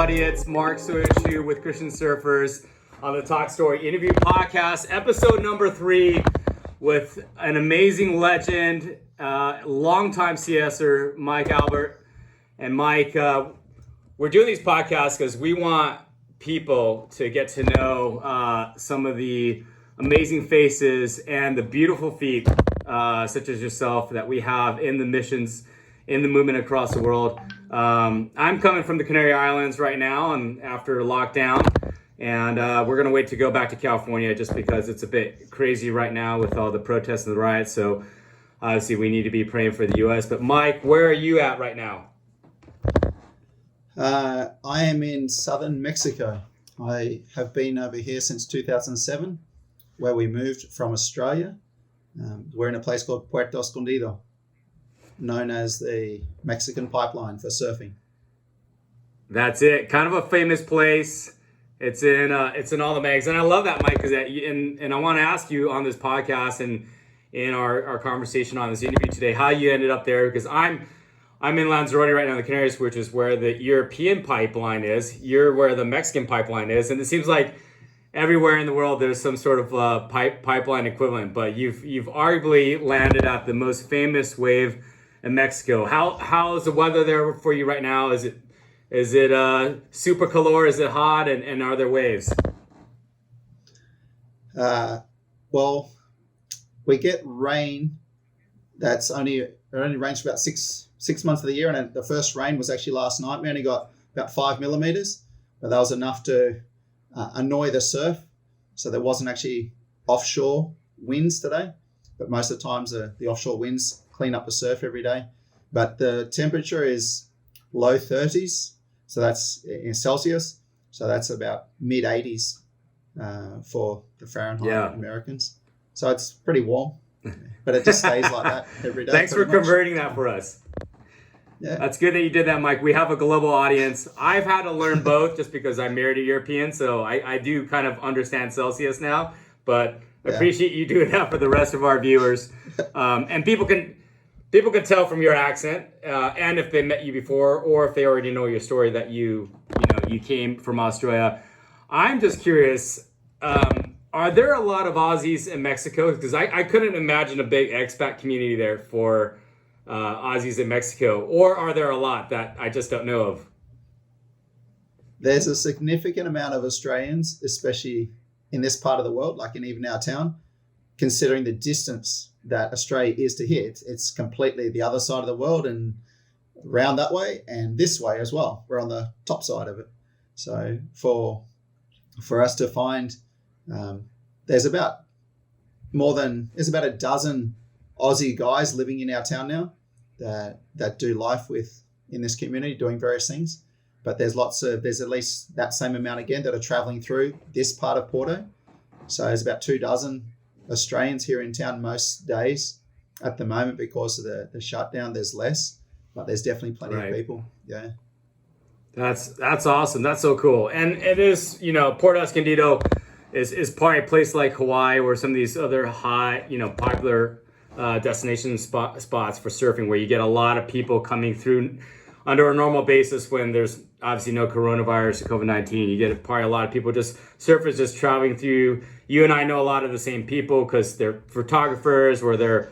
everybody. It's Mark Sawyer-Chu with Christian Surfers on the Talk Story Interview Podcast, episode number 3, with an amazing legend, longtime CSer, Mike Albutt. And Mike, we're doing these podcasts because we want people to get to know some of the amazing faces and the beautiful feet, such as yourself, that we have in the missions, in the movement across the world. I'm coming from the Canary Islands right now, and after lockdown, and we're going to wait to go back to California just because it's a bit crazy right now with all the protests and the riots. So obviously we need to be praying for the U.S. But Mike, where are you at right now? I am in southern Mexico. I have been over here since 2007, where we moved from Australia. We're in a place called Puerto Escondido, known as the Mexican pipeline for surfing. That's it. Kind of a famous place. It's in all the mags, and I love that, Mike, because and I want to ask you on this podcast and in our conversation on this interview today how you ended up there, because I'm in Lanzarote right now in the Canaries, which is where the European pipeline is. You're where the Mexican pipeline is, and it seems like everywhere in the world there's some sort of pipeline equivalent. But you've arguably landed at the most famous wave in Mexico. How is the weather there for you right now? Is it super calor? Is it hot? And are there waves? Well, we get rain. It only rains for about six months of the year, and the first rain was actually last night. We only got about 5 millimeters, but that was enough to annoy the surf. So there wasn't actually offshore winds today, but most of the times the offshore winds clean up the surf every day. But the temperature is low 30s, so that's in Celsius, so that's about mid 80s for the Fahrenheit Americans. So it's pretty warm, but it just stays like that every day. Thanks for converting that for us. Yeah. That's good that you did that, Mike. We have a global audience. I've had to learn both just because I married a European, so I do kind of understand Celsius now, but I appreciate you doing that for the rest of our viewers. And people can tell from your accent, and if they met you before, or if they already know your story, that you came from Australia. I'm just curious, are there a lot of Aussies in Mexico? Because I couldn't imagine a big expat community there for Aussies in Mexico, or are there a lot that I just don't know of? There's a significant amount of Australians, especially in this part of the world, like in even our town, considering the distance that Australia is to here. It's completely the other side of the world, and around that way and this way as well. We're on the top side of it. So for us to find, there's about a dozen Aussie guys living in our town now that do life in this community, doing various things. But there's at least that same amount again that are traveling through this part of Porto. So there's about 24 Australians here in town most days at the moment. Because of the shutdown, there's less, but there's definitely plenty of people. Yeah. That's awesome. That's so cool. And it is, Puerto Escondido is probably a place like Hawaii or some of these other high, popular destination spots for surfing, where you get a lot of people coming through under a normal basis when there's obviously no coronavirus or COVID-19. You get probably a lot of people, surfers just traveling through. You and I know a lot of the same people because they're photographers, or they're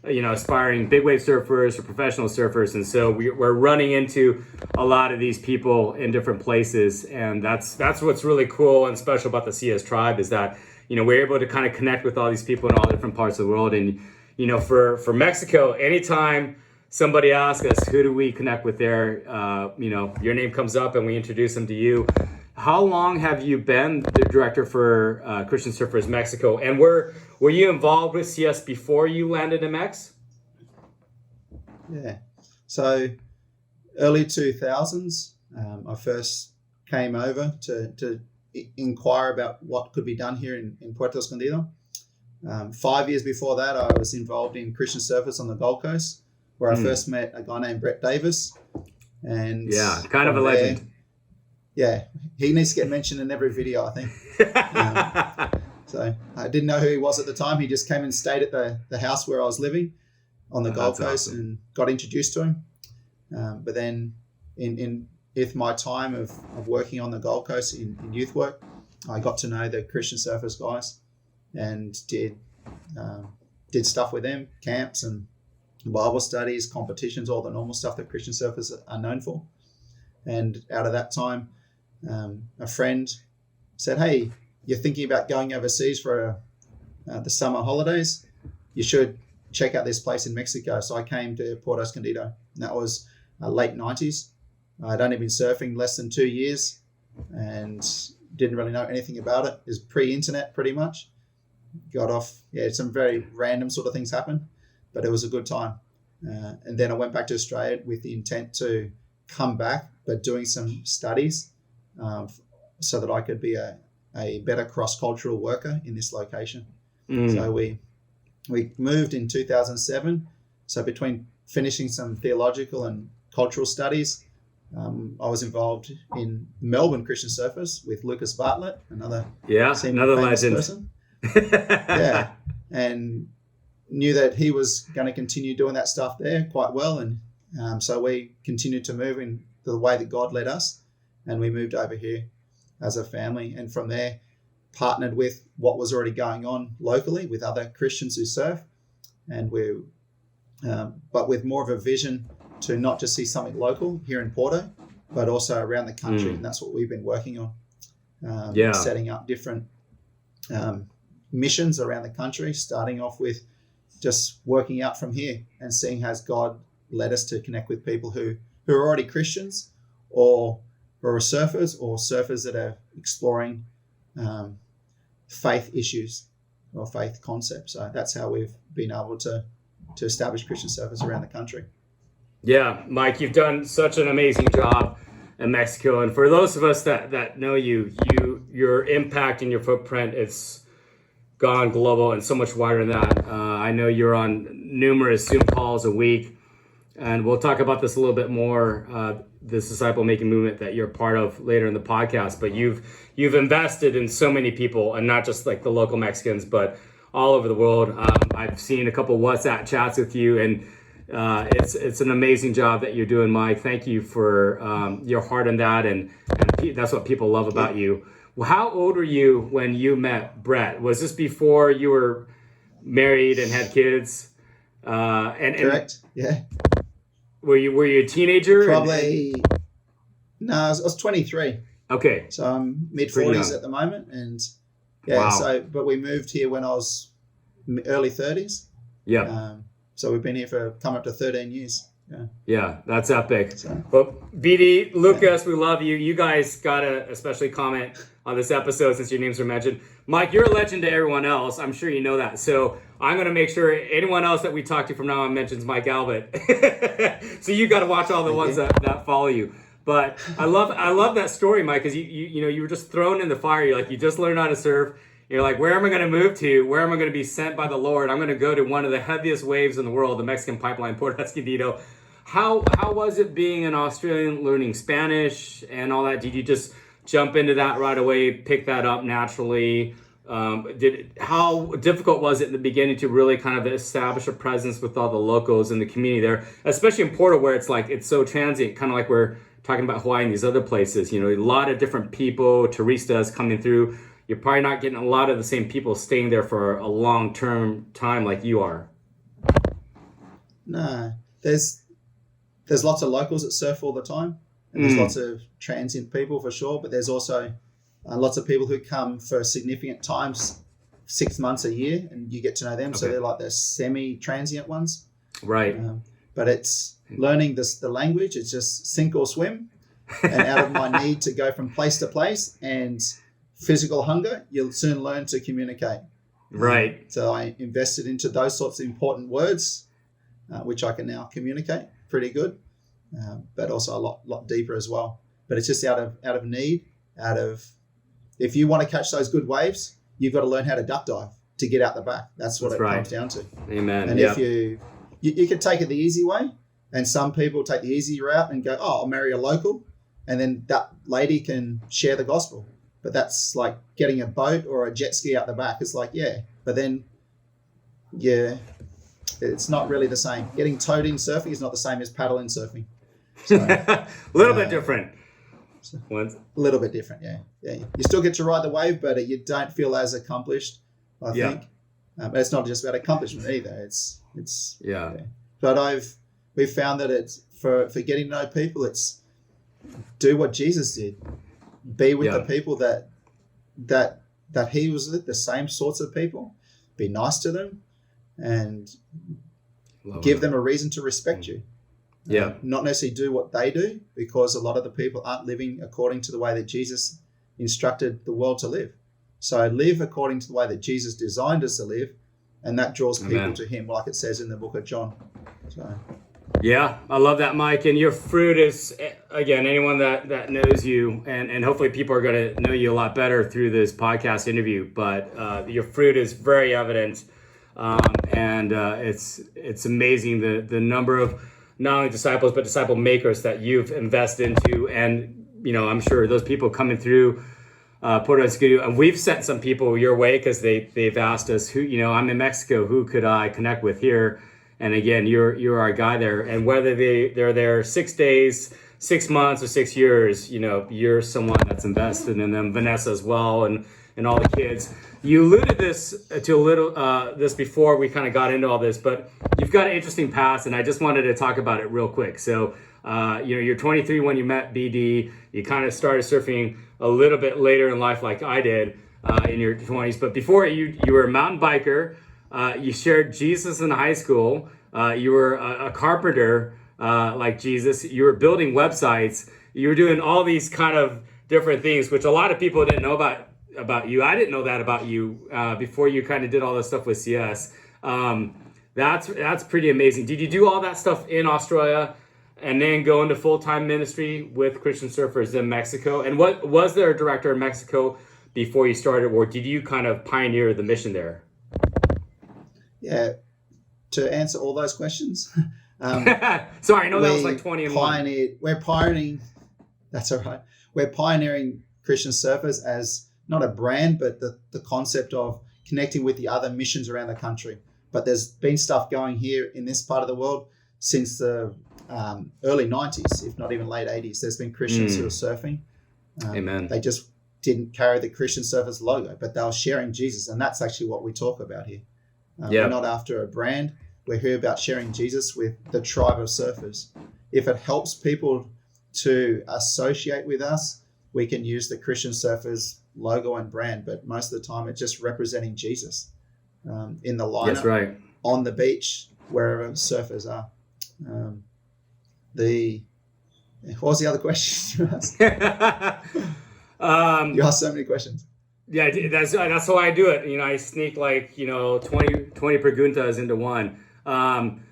aspiring big wave surfers or professional surfers, and so we're running into a lot of these people in different places. And that's what's really cool and special about the CS tribe, is that we're able to kind of connect with all these people in all different parts of the world. And for Mexico, anytime somebody asks us who do we connect with there, your name comes up and we introduce them to you. How long have you been the director for Christian Surfers Mexico? And were you involved with CS before you landed in Mex? Yeah. So early 2000s, I first came over to inquire about what could be done here in Puerto Escondido. 5 years before that, I was involved in Christian Surfers on the Gold Coast, where I first met a guy named Brett Davis. And kind of a legend. Yeah, he needs to get mentioned in every video, I think. So I didn't know who he was at the time. He just came and stayed at the house where I was living on the Gold Coast, and got introduced to him. But then in with my time of working on the Gold Coast in youth work, I got to know the Christian Surfers guys and did stuff with them, camps and Bible studies, competitions, all the normal stuff that Christian surfers are known for. And out of that time, a friend said, "Hey, you're thinking about going overseas for the summer holidays? You should check out this place in Mexico." So I came to Puerto Escondido, and that was late 90s. I'd only been surfing less than 2 years and didn't really know anything about it. It was pre-internet pretty much. Got off, some very random sort of things happened, but it was a good time. And then I went back to Australia with the intent to come back, but doing some studies so that I could be a better cross-cultural worker in this location. So we moved in 2007. So between finishing some theological and cultural studies, I was involved in Melbourne Christian Surfers with Lucas Bartlett, another legend person. And knew that he was going to continue doing that stuff there quite well, and so we continued to move in the way that God led us, and we moved over here as a family, and from there partnered with what was already going on locally with other Christians who surf, and but with more of a vision to not just see something local here in Porto, but also around the country, and that's what we've been working on. Setting up different missions around the country, starting off with just working out from here and seeing how God led us to connect with people who are already Christians or are surfers or surfers that are exploring faith issues or faith concepts. So that's how we've been able to establish Christian surfers around the country. Yeah, Mike, you've done such an amazing job in Mexico. And for those of us that know your impact and your footprint, it's gone global and so much wider than that. I know you're on numerous Zoom calls a week, and we'll talk about this a little bit more, this disciple making movement that you're part of later in the podcast. But you've invested in so many people, and not just like the local Mexicans, but all over the world. I've seen a couple WhatsApp chats with you, and it's an amazing job that you're doing, Mike. Thank you for your heart in that, and that's what people love about you. Well, how old were you when you met Brett? Was this before you were married and had kids? Correct. Yeah. Were you a teenager? Probably. No, I was 23. Okay. So I'm mid-40s at the moment, and Wow. So but we moved here when I was early 30s. Yeah. So we've been here for coming up to 13 years. Yeah, that's epic. So, Well, BD, Lucas, we love you. You guys got to especially comment on this episode since your names were mentioned. Mike, you're a legend to everyone else. I'm sure you know that. So I'm going to make sure anyone else that we talk to from now on mentions Mike Albutt. So you got to watch all the ones that follow you. But I love that story, Mike, because you were just thrown in the fire. You're like, you just learned how to surf. You're like, where am I going to move to? Where am I going to be sent by the Lord? I'm going to go to one of the heaviest waves in the world, the Mexican pipeline, Puerto Escondido. How was it being an Australian, learning Spanish and all that? Did you just jump into that right away, pick that up naturally? How difficult was it in the beginning to really kind of establish a presence with all the locals in the community there, especially in Porto, where it's so transient, kind of like we're talking about Hawaii and these other places? A lot of different people, touristas coming through. You're probably not getting a lot of the same people staying there for a long-term time like you are. No, there's lots of locals that surf all the time, and there's lots of transient people for sure, but there's also lots of people who come for significant times, 6 months, a year, and you get to know them. Okay. So they're like the semi-transient ones. Right. But it's learning the language. It's just sink or swim. And out of my need to go from place to place and physical hunger, you'll soon learn to communicate. Right. So I invested into those sorts of important words, which I can now communicate pretty good, but also a lot deeper as well. But it's just out of need, if you want to catch those good waves, you've got to learn how to duck dive to get out the back. That's what comes down to. Amen. And if you could take it the easy way, and some people take the easy route and go, I'll marry a local, and then that lady can share the gospel. But that's like getting a boat or a jet ski out the back. It's like, but then, it's not really the same. Getting towed in surfing is not the same as paddling surfing. So, a little bit different. So, Once. a little bit different, yeah. You still get to ride the wave, but you don't feel as accomplished, I think. But it's not just about accomplishment either. It's Yeah. But we've found that it's for getting to know people, it's do what Jesus did. Be with the people that he was with, the same sorts of people. Be nice to them and give them a reason to respect you. Yeah. Not necessarily do what they do, because a lot of the people aren't living according to the way that Jesus instructed the world to live. So live according to the way that Jesus designed us to live, and that draws people to him, like it says in the book of John. So. Yeah, I love that, Mike. And your fruit is, again, anyone that knows you, and hopefully people are going to know you a lot better through this podcast interview, but your fruit is very evident. And it's amazing the number of not only disciples, but disciple makers that you've invested into. And, I'm sure those people coming through Puerto Escondido, and we've sent some people your way because they've asked us who, I'm in Mexico, who could I connect with here? And again, you're our guy there. And whether they're there 6 days, 6 months, or 6 years, you're someone that's invested in them. Vanessa as well, and all the kids. You alluded to a little this before we kind of got into all this, but you've got an interesting past, and I just wanted to talk about it real quick. So, you're 23 when you met BD. You kind of started surfing a little bit later in life, like I did in your 20s. But before you were a mountain biker. You shared Jesus in high school. You were a carpenter like Jesus. You were building websites. You were doing all these kind of different things, which a lot of people didn't know about you. I didn't know that about you before you kind of did all this stuff with CS. That's pretty amazing. Did you do all that stuff in Australia and then go into full-time ministry with Christian surfers in Mexico? And what was there a director in Mexico before you started, or did you kind of pioneer the mission there? Yeah, to answer all those questions. Sorry, I know that was like 20 and We're pioneering. That's all right. We're pioneering Christian surfers as not a brand, but the concept of connecting with the other missions around the country. But there's been stuff going here in this part of the world since the early 90s, if not even late 80s. There's been Christians who are surfing. Amen. They just didn't carry the Christian surfers logo, but they were sharing Jesus, and that's actually what we talk about here. We're not after a brand. We're here about sharing Jesus with the tribe of surfers. If it helps people to associate with us, we can use the Christian surfers logo and brand, but most of the time it's just representing Jesus in the lineup, that's right, on the beach, wherever surfers are. What was the other question you asked? You asked so many questions. Yeah, that's how I do it. I sneak 20 preguntas into one. One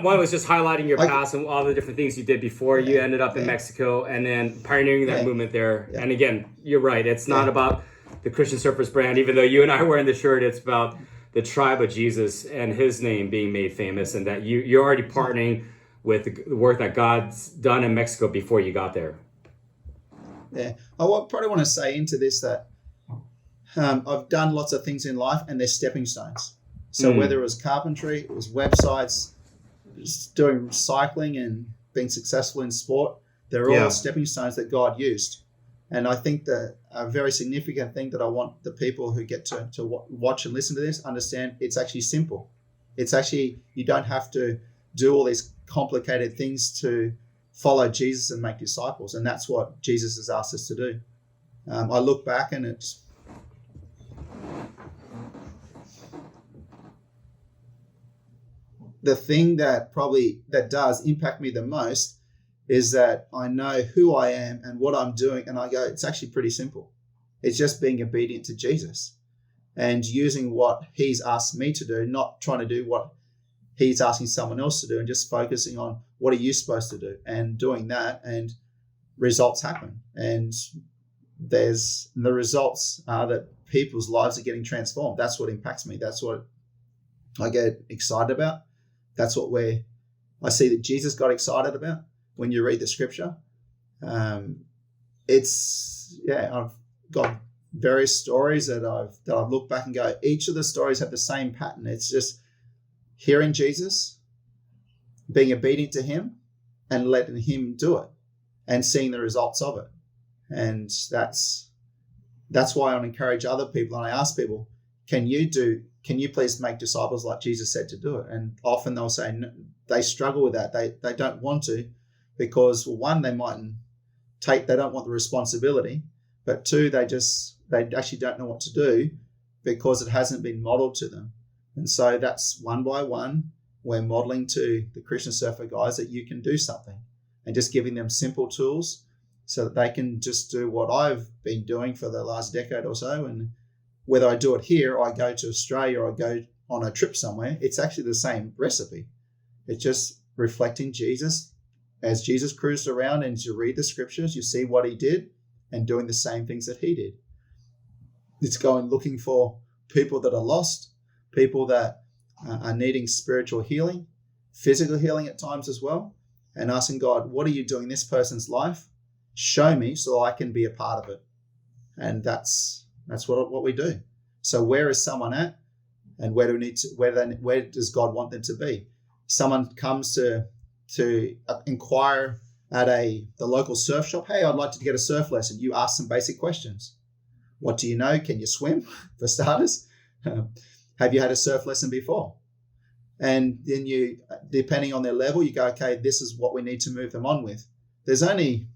was just highlighting your past and all the different things you did before you ended up in Mexico, and then pioneering that movement there. Yeah. And again, you're right. It's not about the Christian Surfers brand, even though you and I are wearing the shirt. It's about the tribe of Jesus and his name being made famous, and that you're already partnering with the work that God's done in Mexico before you got there. Yeah. I probably want to say into this that I've done lots of things in life, and they're stepping stones. So whether it was carpentry, it was websites, just doing cycling and being successful in sport, they're all stepping stones that God used. And I think that a very significant thing that I want the people who get to watch and listen to this understand, it's actually simple. It's actually, you don't have to do all these complicated things to follow Jesus and make disciples. And that's what Jesus has asked us to do. I look back and it's, the thing that does impact me the most is that I know who I am and what I'm doing, and I go, it's actually pretty simple. It's just being obedient to Jesus and using what he's asked me to do, not trying to do what he's asking someone else to do, and just focusing on what are you supposed to do and doing that, and results happen. And the results are that people's lives are getting transformed. That's what impacts me. That's what I get excited about. That's what I see that Jesus got excited about when you read the scripture. I've got various stories that I've looked back and go, each of the stories have the same pattern. It's just hearing Jesus, being obedient to him, and letting him do it, and seeing the results of it. And that's why I encourage other people, and I ask people, can you please make disciples like Jesus said to do it? And often they'll say no, they struggle with that. They don't want to, because one, they don't want the responsibility, but two, they actually don't know what to do because it hasn't been modeled to them. And so that's one by one, we're modeling to the Christian Surfer guys that you can do something, and just giving them simple tools so that they can just do what I've been doing for the last decade or so. And whether I do it here, or I go to Australia, or I go on a trip somewhere, it's actually the same recipe. It's just reflecting Jesus. As Jesus cruised around, and you read the scriptures, you see what he did and doing the same things that he did. It's going looking for people that are lost, people that are needing spiritual healing, physical healing at times as well, and asking God, what are you doing in this person's life? Show me so I can be a part of it. And that's what we do. So where is someone at, and where does God want them to be? Someone comes to inquire at the local surf shop. Hey, I'd like to get a surf lesson. You ask some basic questions. What do you know? Can you swim, for starters? Have you had a surf lesson before? And then you, depending on their level, you go, okay, this is what we need to move them on with. There's only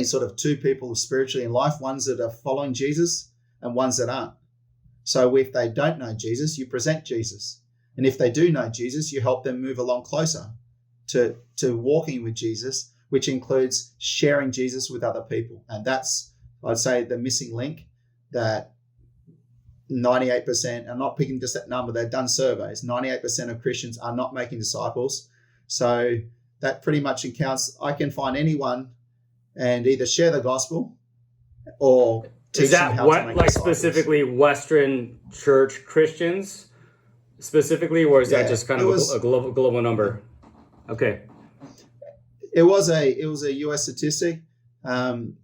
sort of two people spiritually in life, ones that are following Jesus and ones that aren't. So if they don't know Jesus, you present Jesus. And if they do know Jesus, you help them move along closer to walking with Jesus, which includes sharing Jesus with other people. And that's, I'd say, the missing link that 98%, I'm not picking just that number, they've done surveys, 98% of Christians are not making disciples. So that pretty much accounts, I can find anyone and either share the gospel or teach them how to make disciples. Specifically Western church Christians specifically, or is that just kind of a global number? Okay. It was a US statistic from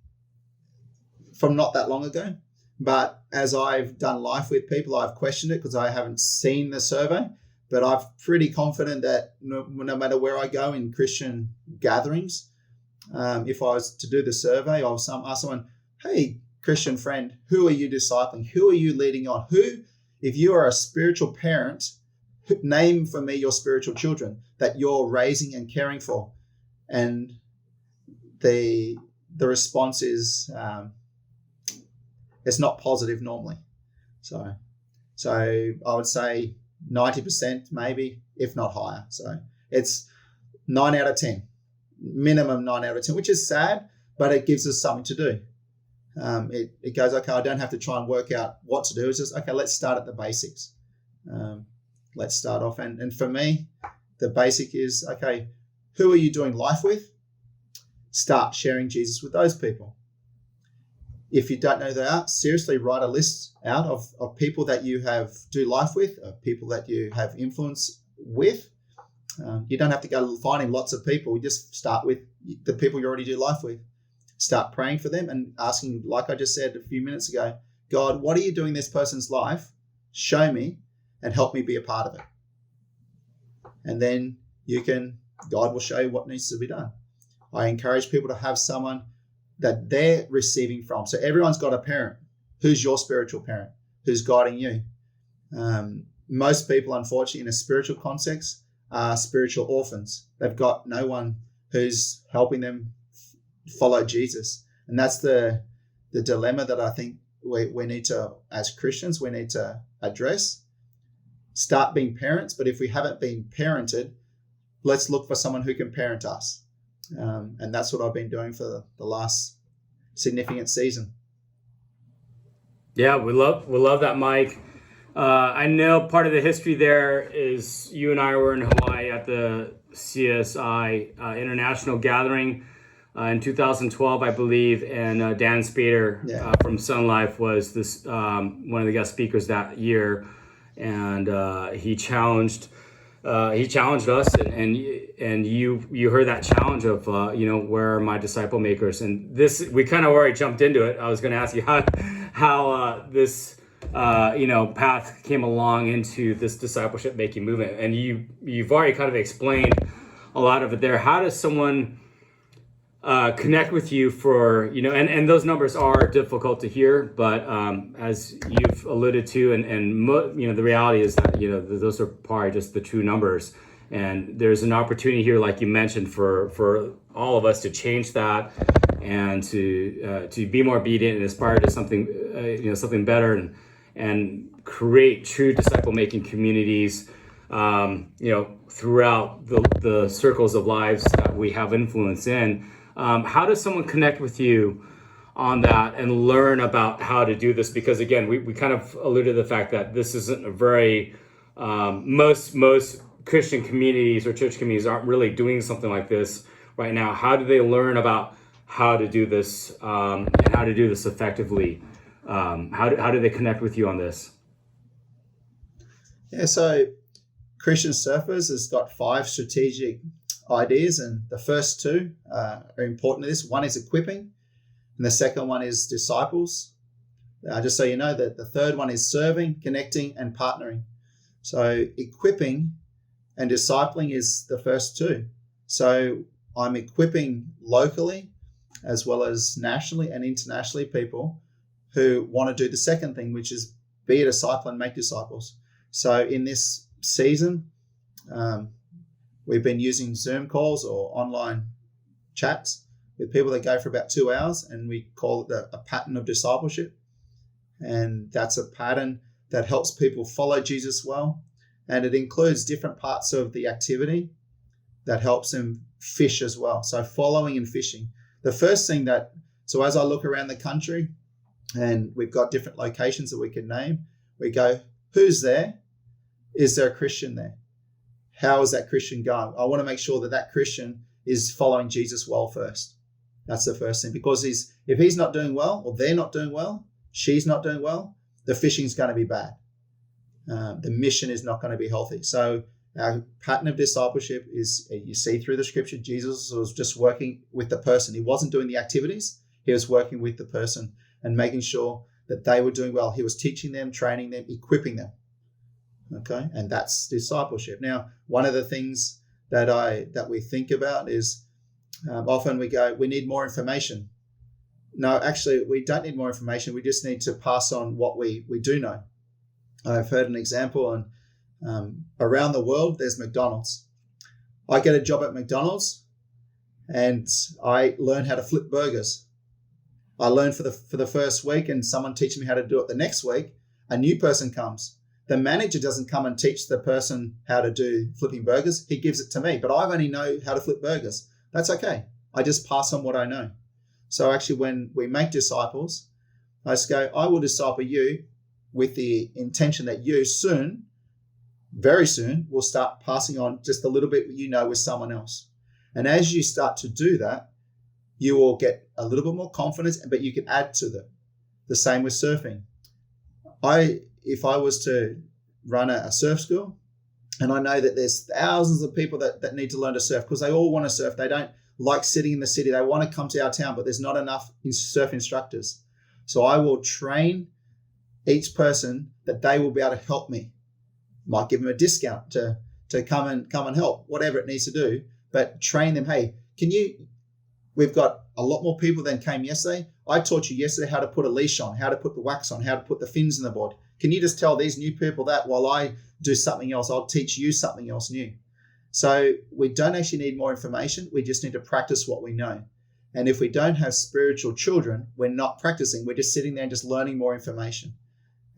not that long ago. But as I've done life with people, I've questioned it because I haven't seen the survey. But I'm pretty confident that no matter where I go in Christian gatherings, if I was to do the survey, I'll ask someone, hey, Christian friend, who are you discipling? Who are you leading on? If you are a spiritual parent, name for me your spiritual children that you're raising and caring for. And the response is, it's not positive normally. So I would say 90% maybe, if not higher. So it's 9 out of 10, minimum 9 out of 10, which is sad, but it gives us something to do. It goes, okay, I don't have to try and work out what to do. It's just, okay, let's start at the basics. Let's start off. And for me, the basic is, okay, who are you doing life with? Start sharing Jesus with those people. If you don't know that, seriously write a list out of people that you do life with, of people that you have influence with. You don't have to go finding lots of people. You just start with the people you already do life with. Start praying for them and asking, like I just said a few minutes ago, God, what are you doing in this person's life? Show me and help me be a part of it. And then God will show you what needs to be done. I encourage people to have someone that they're receiving from. So everyone's got a parent. Who's your spiritual parent? Who's guiding you? Most people, unfortunately, in a spiritual context, are spiritual orphans. They've got no one who's helping them follow Jesus. And that's the dilemma that I think we need to, as Christians, we need to address. Start being parents, but if we haven't been parented, let's look for someone who can parent us. And that's what I've been doing for the last significant season. Yeah, we love that, Mike. I know part of the history there is you and I were in Hawaii at the CSI International Gathering in 2012, I believe, and Dan Spader from Sun Life was this one of the guest speakers that year, and he challenged us, and you heard that challenge of where are my disciple makers, and this we kind of already jumped into it. I was going to ask you how this path came along into this discipleship making movement, and you've already kind of explained a lot of it there. How does someone connect with you for, and those numbers are difficult to hear, but as you've alluded to, the reality is that, those are probably just the true numbers. And there's an opportunity here, like you mentioned, for all of us to change that and to be more obedient and aspire to something, something better, and create true disciple-making communities, throughout the circles of lives that we have influence in. How does someone connect with you on that and learn about how to do this? Because again, we kind of alluded to the fact that this isn't a very, most Christian communities or church communities aren't really doing something like this right now. How do they learn about how to do this, and how to do this effectively? How do they connect with you on this? Yeah, so Christian Surfers has got 5 strategic ideas, and the first 2 are important to this. One is equipping, and the second one is disciples. Just so you know, that the third one is serving, connecting, and partnering. So equipping and discipling is the first 2. So I'm equipping locally as well as nationally and internationally people who want to do the second thing, which is be a disciple and make disciples. So in this season, we've been using Zoom calls or online chats with people that go for about 2 hours, and we call it a pattern of discipleship. And that's a pattern that helps people follow Jesus well. And it includes different parts of the activity that helps them fish as well. So following and fishing. The first thing so as I look around the country, and we've got different locations that we can name, we go, who's there? Is there a Christian there? How is that Christian going? I want to make sure that Christian is following Jesus well first. That's the first thing. Because if he's not doing well, or they're not doing well, she's not doing well, the fishing's going to be bad. The mission is not going to be healthy. So our pattern of discipleship is, you see through the scripture, Jesus was just working with the person. He wasn't doing the activities. He was working with the person and making sure that they were doing well. He was teaching them, training them, equipping them. Okay, and that's discipleship. Now, one of the things that we think about is often we go, we need more information. No, actually, we don't need more information. We just need to pass on what we do know. I've heard an example, and around the world, there's McDonald's. I get a job at McDonald's, and I learn how to flip burgers. I learn for the first week, and someone teaches me how to do it the next week. A new person comes. The manager doesn't come and teach the person how to do flipping burgers. He gives it to me, but I only know how to flip burgers. That's okay. I just pass on what I know. So actually, when we make disciples, I just go, I will disciple you with the intention that you soon, very soon, will start passing on just a little bit with someone else. And as you start to do that, you will get a little bit more confidence, but you can add to them. The same with surfing. If I was to run a surf school, and I know that there's thousands of people that need to learn to surf because they all want to surf. They don't like sitting in the city. They want to come to our town, but there's not enough surf instructors. So I will train each person that they will be able to help me. Might give them a discount to come and help, whatever it needs to do, but train them. Hey, we've got a lot more people than came yesterday. I taught you yesterday how to put a leash on, how to put the wax on, how to put the fins in the board. Can you just tell these new people that while I do something else, I'll teach you something else new? So we don't actually need more information. We just need to practice what we know. And if we don't have spiritual children, we're not practicing. We're just sitting there and just learning more information.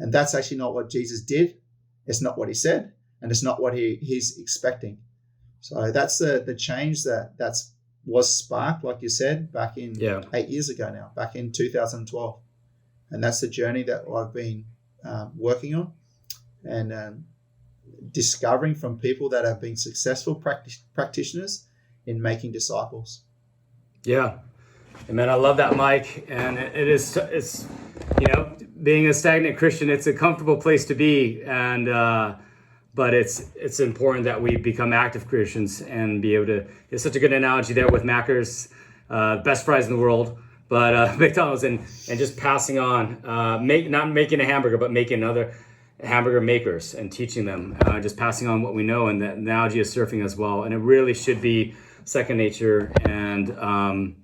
And that's actually not what Jesus did. It's not what he said, and it's not what he's expecting. So that's the change that was sparked, like you said, back in 8 years ago now, back in 2012. And that's the journey that I've been working on and discovering from people that have been successful practitioners in making disciples. Yeah. Amen. I love that, Mike. And it's being a stagnant Christian, it's a comfortable place to be. And, but it's important that we become active Christians and be able to, it's such a good analogy there with Macca's, best fries in the world, but McDonald's and just passing on, not making a hamburger, but making other hamburger makers and teaching them, just passing on what we know. And the analogy is surfing as well. And it really should be second nature. And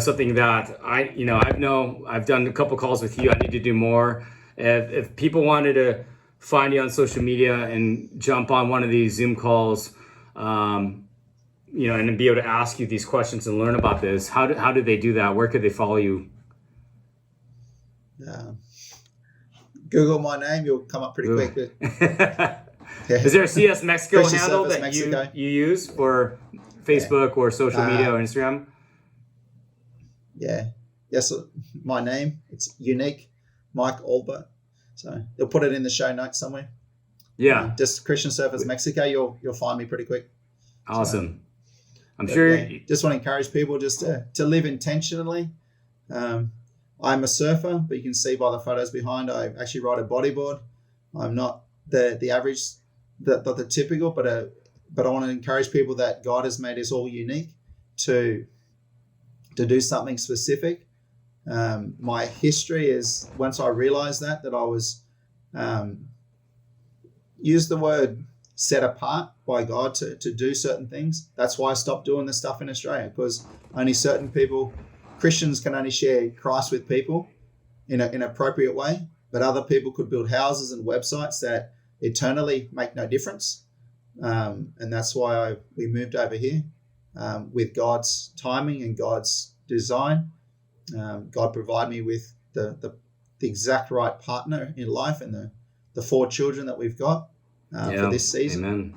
something that I've done a couple calls with you. I need to do more. If people wanted to find you on social media and jump on one of these Zoom calls, and be able to ask you these questions and learn about this, how do they do that? Where could they follow you? Google my name, you'll come up pretty quick. Is there a CS Mexico Christian handle Service that Mexico. you use for Facebook or social media or Instagram? Yeah. Yes, my name. It's unique, Mike Allbutt. So they'll put it in the show notes somewhere. Yeah. Just Christian Surfers Mexico. You'll find me pretty quick. Awesome. I'm sure. Yeah, just want to encourage people just to live intentionally. I'm a surfer, but you can see by the photos behind, I actually ride a bodyboard. I'm not the average, not the typical, but I want to encourage people that God has made us all unique to do something specific. My history is, once I realized that I was, use the word set apart by God to do certain things. That's why I stopped doing this stuff in Australia, because only certain people, Christians can only share Christ with people in an appropriate way, but other people could build houses and websites that eternally make no difference. And that's why we moved over here with God's timing and God's design. God provided me with the exact right partner in life and the 4 children that we've got for this season. Amen.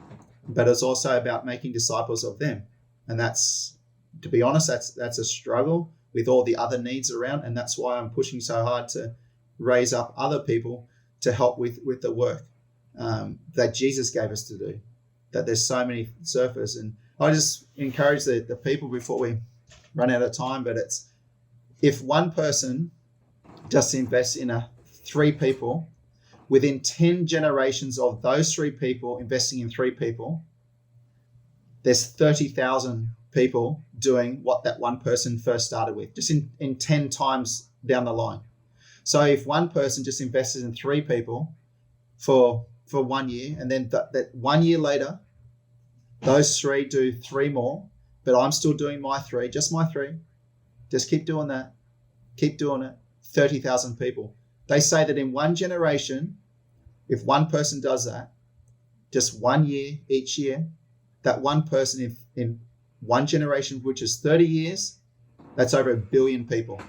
But it's also about making disciples of them. And that's, to be honest, that's a struggle with all the other needs around. And that's why I'm pushing so hard to raise up other people to help with the work that Jesus gave us to do, that there's so many surfers. And I just encourage the people before we run out of time, but it's, if one person just invests in 3 people, within 10 generations of those 3 people investing in 3 people, there's 30,000 people doing what that one person first started with, just in 10 times down the line. So if one person just invested in 3 people for 1 year, and then that 1 year later, those 3 do 3 more, but I'm still doing my 3, just my 3. Just keep doing that. Keep doing it. 30,000 people. They say that in one generation, if one person does that, just 1 year each year, that one person in one generation, which is 30 years, that's over 1 billion people.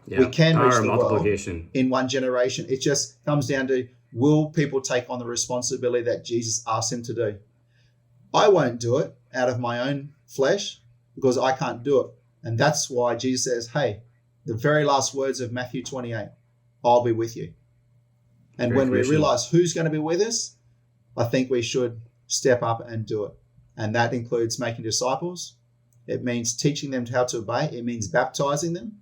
Yeah. We can reach the world in one generation. It just comes down to, will people take on the responsibility that Jesus asked them to do? I won't do it out of my own flesh because I can't do it. And that's why Jesus says, hey, the very last words of Matthew 28, I'll be with you. And when we realize who's going to be with us, I think we should step up and do it. And that includes making disciples. It means teaching them how to obey. It means baptizing them.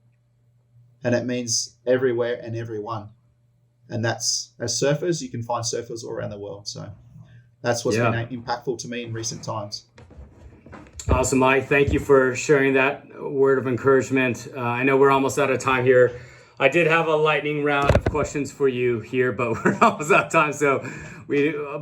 And it means everywhere and everyone. And that's, as surfers, you can find surfers all around the world. So that's what's been impactful to me in recent times. Awesome, Mike. Thank you for sharing that word of encouragement. I know we're almost out of time here. I did have a lightning round of questions for you here, but we're almost out of time.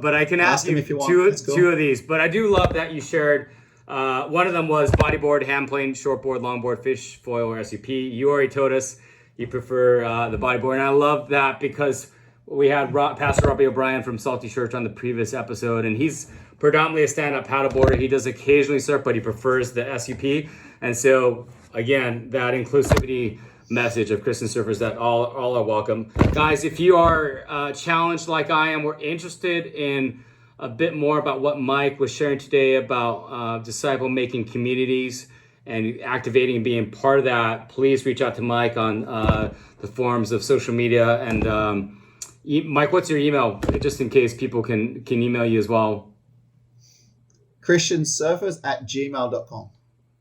But I can ask you two of these. But I do love that you shared. One of them was bodyboard, hand plane, shortboard, longboard, fish, foil, or SUP. You already told us you prefer the bodyboard, and I love that because we had Pastor Robbie O'Brien from Salty Church on the previous episode, and he's predominantly a stand-up paddleboarder. He does occasionally surf, but he prefers the SUP. And so, again, that inclusivity message of Christian surfers, that all are welcome. Guys, if you are challenged like I am, we're interested in a bit more about what Mike was sharing today about disciple-making communities and activating and being part of that, please reach out to Mike on the forums of social media. And Mike, what's your email, just in case people can email you as well? christiansurfers@gmail.com.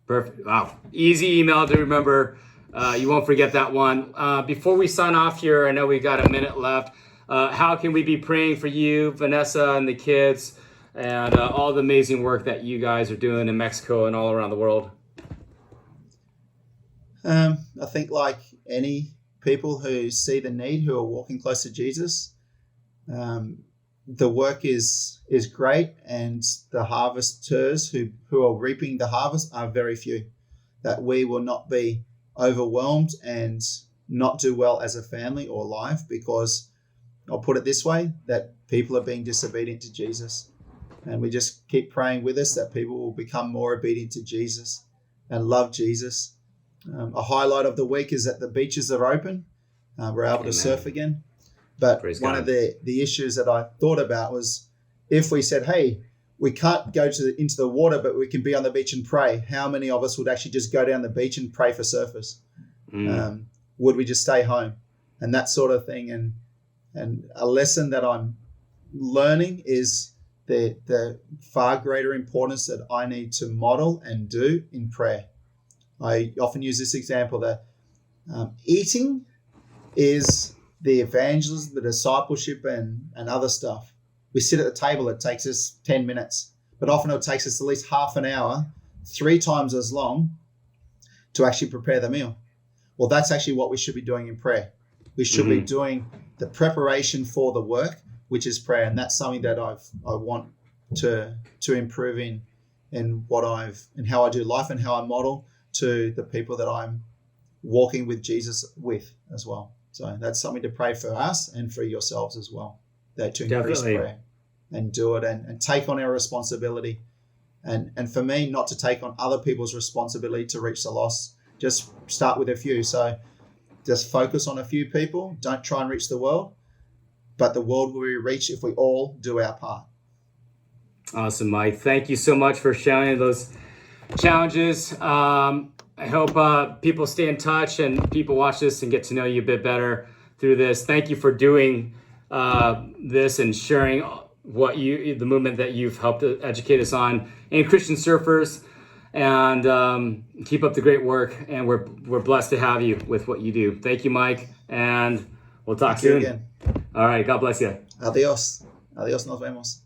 Perfect. Wow. Easy email to remember. You won't forget that one. Before we sign off here, I know we got a minute left. How can we be praying for you, Vanessa, and the kids, and all the amazing work that you guys are doing in Mexico and all around the world? I think like any people who see the need, who are walking close to Jesus, the work is great, and the harvesters who are reaping the harvest are very few. that we will not be overwhelmed and not do well as a family or life, because I'll put it this way, that people are being disobedient to Jesus. And we just keep praying with us that people will become more obedient to Jesus and love Jesus. A highlight of the week is that the beaches are open. We're able to surf again. But Praise one God. of the issues that I thought about was, if we said, hey, we can't go into the water, but we can be on the beach and pray, how many of us would actually just go down the beach and pray for surfers? Would we just stay home? And that sort of thing. And a lesson that I'm learning is the far greater importance that I need to model and do in prayer. I often use this example that eating is the evangelism, the discipleship, and other stuff. We sit at the table, it takes us 10 minutes, but often it takes us at least half an hour, 3 times as long to actually prepare the meal. Well, that's actually what we should be doing in prayer. We should be doing the preparation for the work, which is prayer. And that's something that I want to improve in how I do life and how I model to the people that I'm walking with Jesus with as well. So that's something to pray for us and for yourselves as well, that to increase prayer and do it and take on our responsibility. And for me, not to take on other people's responsibility to reach the lost, just start with a few. So just focus on a few people. Don't try and reach the world, but the world will be reached if we all do our part. Awesome, Mike. Thank you so much for sharing those challenges. I hope people stay in touch and people watch this and get to know you a bit better through this. Thank you for doing this and sharing the movement that you've helped educate us on in Christian surfers. And keep up the great work. And we're blessed to have you with what you do. Thank you, Mike. And we'll talk soon. Again. All right. God bless you. Adiós. Adiós. Nos vemos.